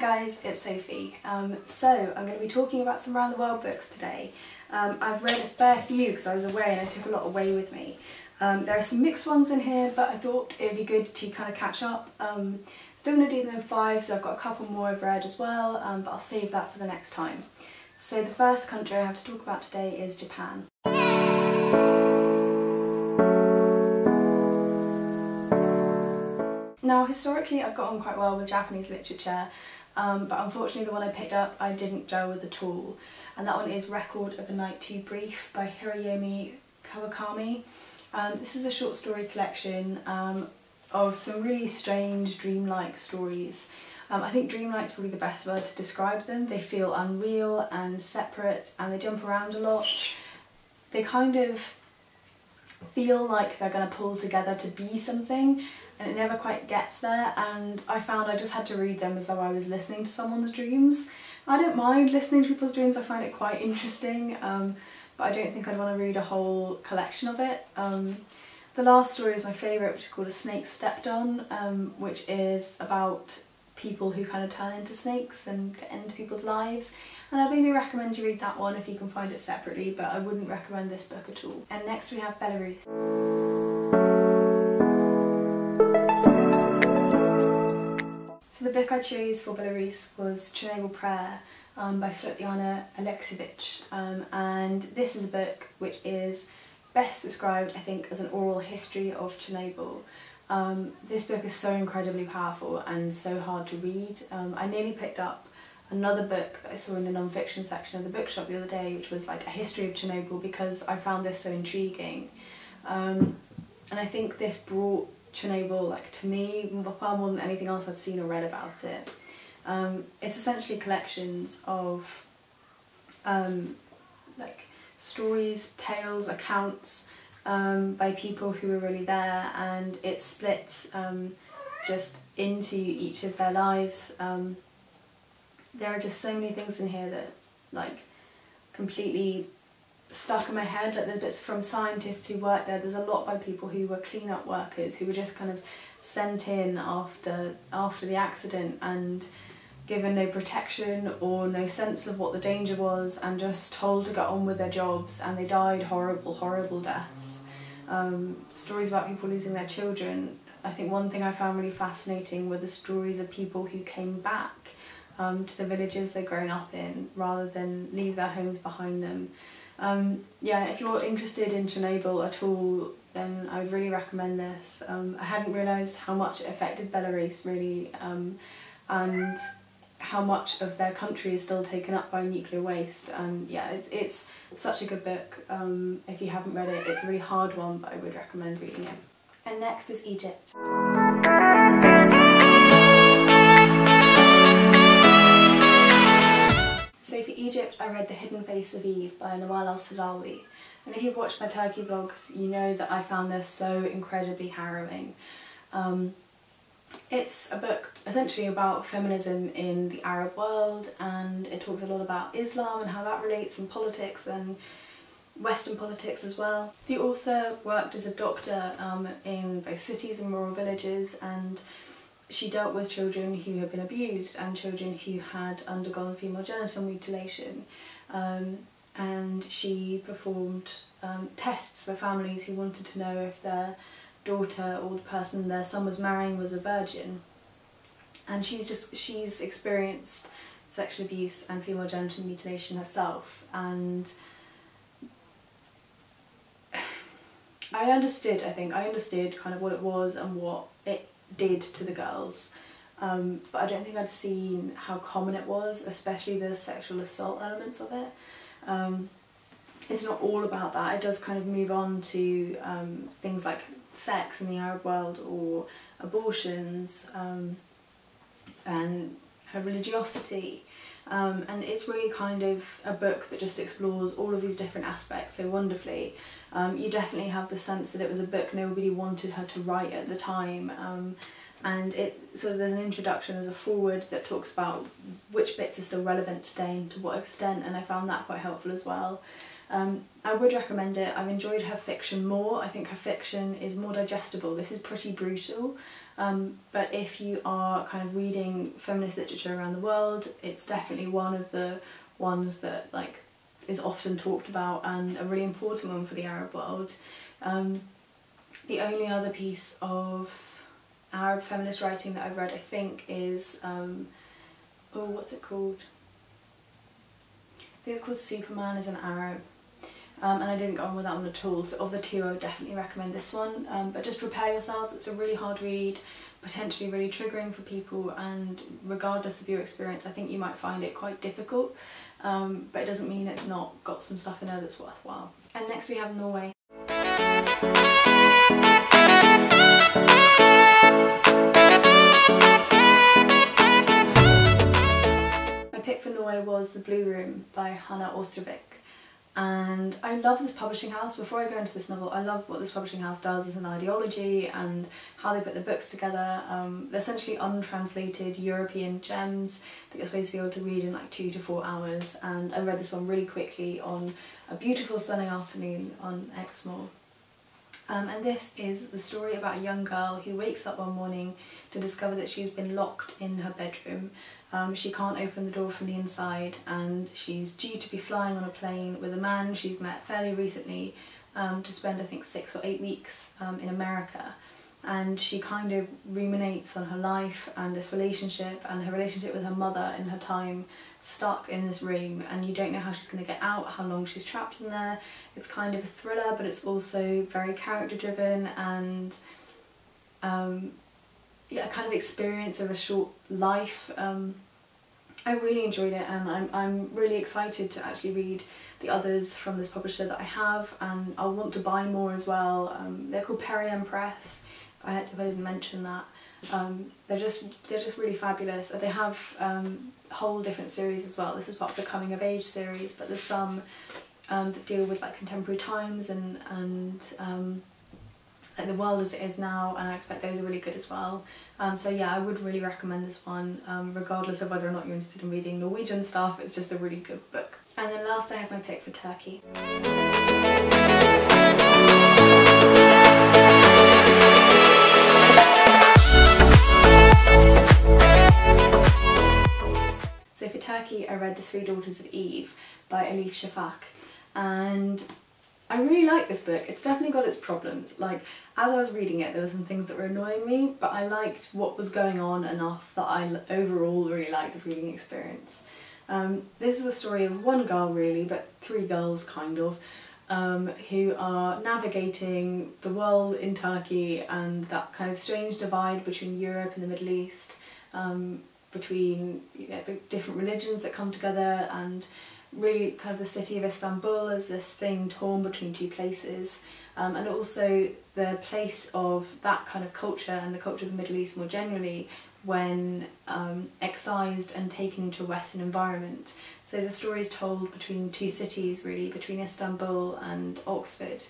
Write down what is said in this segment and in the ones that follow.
guys, it's Sophie. So I'm going to be talking about some around the world books today. I've read a fair few because I was away and I took a lot away with me. There are some mixed ones in here, but I thought it would be good to kind of catch up. Still going to do them in 5, so I've got a couple more I've read as well, but I'll save that for the next time. So the first country I have to talk about today is Japan. Now, historically I've got on quite well with Japanese literature, but unfortunately the one I picked up I didn't gel with at all, and that one is Record of a Night Too Brief by Hiromi Kawakami. This is a short story collection of some really strange dreamlike stories. I think dreamlike is probably the best word to describe them. They feel unreal and separate and they jump around a lot. They kind of feel like they're going to pull together to be something, and it never quite gets there, and I found I just had to read them as though I was listening to someone's dreams. I don't mind listening to people's dreams, I find it quite interesting, but I don't think I'd want to read a whole collection of it. The last story is my favourite, which is called A Snake Stepped On, which is about people who kind of turn into snakes and get into people's lives, and I'd really recommend you read that one if you can find it separately, but I wouldn't recommend this book at all. And next we have Belarus. So the book I chose for Belarus was Chernobyl Prayer by Svetlana Alexievich, and this is a book which is best described, I think, as an oral history of Chernobyl. This book is so incredibly powerful and so hard to read. I nearly picked up another book that I saw in the non-fiction section of the bookshop the other day, which was like a history of Chernobyl, because I found this so intriguing. And I think this brought Chernobyl, like, to me far more than anything else I've seen or read about it. It's essentially collections of like stories, tales, accounts by people who were really there, and it splits just into each of their lives. There are just so many things in here that like completely stuck in my head. Like, there's bits from scientists who worked there, there's a lot by people who were clean-up workers who were just kind of sent in after the accident and given no protection or no sense of what the danger was, and just told to get on with their jobs, and they died horrible, horrible deaths. Stories about people losing their children. I think one thing I found really fascinating were the stories of people who came back to the villages they'd grown up in rather than leave their homes behind them. Yeah, if you're interested in Chernobyl at all, then I would really recommend this. I hadn't realised how much it affected Belarus really, and how much of their country is still taken up by nuclear waste, and yeah, it's such a good book. If you haven't read it, it's a really hard one, but I would recommend reading it. And next is Egypt. So for Egypt I read The Hidden Face of Eve by Nawal El-Saadawi, and if you've watched my Turkey vlogs you know that I found this so incredibly harrowing. It's a book essentially about feminism in the Arab world, and it talks a lot about Islam and how that relates in politics and Western politics as well. The author worked as a doctor in both cities and rural villages, and she dealt with children who had been abused and children who had undergone female genital mutilation, and she performed tests for families who wanted to know if their daughter or the person their son was marrying was a virgin. And she's experienced sexual abuse and female genital mutilation herself, and I understood kind of what it was and what it did to the girls, but I don't think I'd seen how common it was, especially the sexual assault elements of it. It's not all about that. It does kind of move on to things like sex in the Arab world, or abortions, and religiosity, and it's really kind of a book that just explores all of these different aspects so wonderfully. You definitely have the sense that it was a book nobody wanted her to write at the time, and there's an introduction, there's a foreword that talks about which bits are still relevant today and to what extent, and I found that quite helpful as well. I would recommend it. I've enjoyed her fiction more. I think her fiction is more digestible. This is pretty brutal, But if you are kind of reading feminist literature around the world, it's definitely one of the ones that like is often talked about and a really important one for the Arab world. The only other piece of Arab feminist writing that I've read, I think, is oh, what's it called? I think it's called Superman is an Arab. And I didn't go on with that one at all, so of the two I would definitely recommend this one. But just prepare yourselves, it's a really hard read, potentially really triggering for people, and regardless of your experience I think you might find it quite difficult, but it doesn't mean it's not got some stuff in there that's worthwhile. And next we have Norway. My pick for Norway was The Blue Room by Hanne Orstavik. And I love this publishing house. Before I go into this novel, I love what this publishing house does as an ideology and how they put the books together. They're essentially untranslated European gems that you're supposed to be able to read in like 2 to 4 hours, and I read this one really quickly on a beautiful sunny afternoon on Exmoor. And this is the story about a young girl who wakes up one morning to discover that she's been locked in her bedroom. She can't open the door from the inside, and she's due to be flying on a plane with a man she's met fairly recently to spend I think 6 or 8 weeks in America. And she kind of ruminates on her life and this relationship and her relationship with her mother in her time stuck in this room, and you don't know how she's going to get out, how long she's trapped in there. It's kind of a thriller, but it's also very character driven and yeah, a kind of experience of a short life. I really enjoyed it, and I'm really excited to actually read the others from this publisher that I have, and I'll want to buy more as well. They're called Periem Press, if I didn't mention that. They're just really fabulous. They have a whole different series as well. This is part of the coming of age series, but there's some that deal with like contemporary times and like the world as it is now, and I expect those are really good as well. So yeah, I would really recommend this one, regardless of whether or not you're interested in reading Norwegian stuff. It's just a really good book. And then last I have my pick for Turkey. So for Turkey I read The Three Daughters of Eve by Elif Shafak, and I really like this book. It's definitely got its problems. Like, as I was reading it there were some things that were annoying me, but I liked what was going on enough that I overall really liked the reading experience. This is the story of one girl really, but 3 girls kind of, who are navigating the world in Turkey and that kind of strange divide between Europe and the Middle East, between the different religions that come together, and really kind of the city of Istanbul as this thing torn between 2 places, and also the place of that kind of culture and the culture of the Middle East more generally when excised and taken to a Western environment. So the story is told between 2 cities really, between Istanbul and Oxford.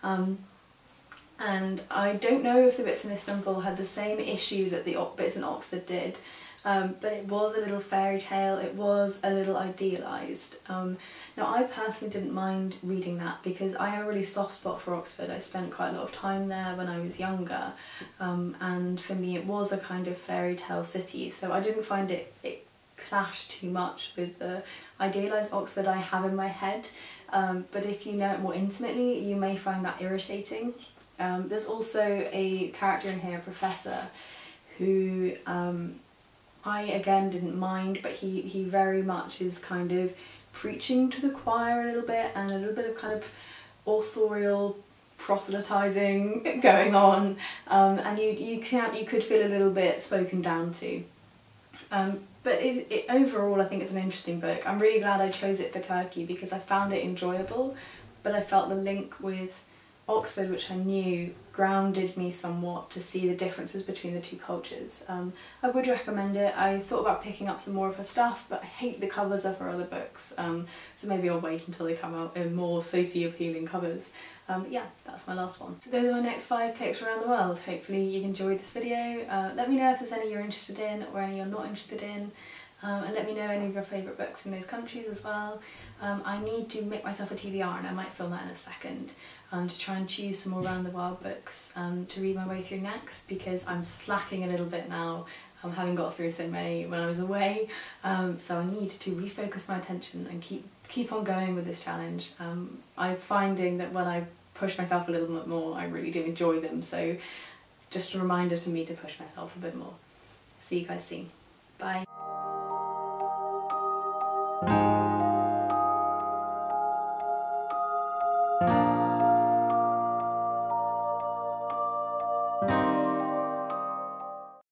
And I don't know if the bits in Istanbul had the same issue that the bits in Oxford did, but it was a little fairy tale, it was a little idealised. Now I personally didn't mind reading that because I have a really soft spot for Oxford. I spent quite a lot of time there when I was younger, and for me it was a kind of fairy tale city, so I didn't find it clash too much with the idealised Oxford I have in my head, but if you know it more intimately you may find that irritating. There's also a character in here, a professor, who I again didn't mind, but he very much is kind of preaching to the choir a little bit, and a little bit of kind of authorial proselytising going on, and you could feel a little bit spoken down to. But it overall I think it's an interesting book. I'm really glad I chose it for Turkey because I found it enjoyable, but I felt the link with Oxford, which I knew, grounded me somewhat to see the differences between the 2 cultures. I would recommend it. I thought about picking up some more of her stuff, but I hate the covers of her other books, so maybe I'll wait until they come out in more Sophie appealing covers. Yeah, that's my last one. So those are my next 5 picks around the world. Hopefully you've enjoyed this video. Let me know if there's any you're interested in or any you're not interested in. and let me know any of your favourite books from those countries as well. I need to make myself a TBR, and I might film that in a second, to try and choose some more around the world books to read my way through next, because I'm slacking a little bit now, having got through so many when I was away, so I need to refocus my attention and keep on going with this challenge. I'm finding that when I push myself a little bit more, I really do enjoy them, so just a reminder to me to push myself a bit more. See you guys soon. Bye.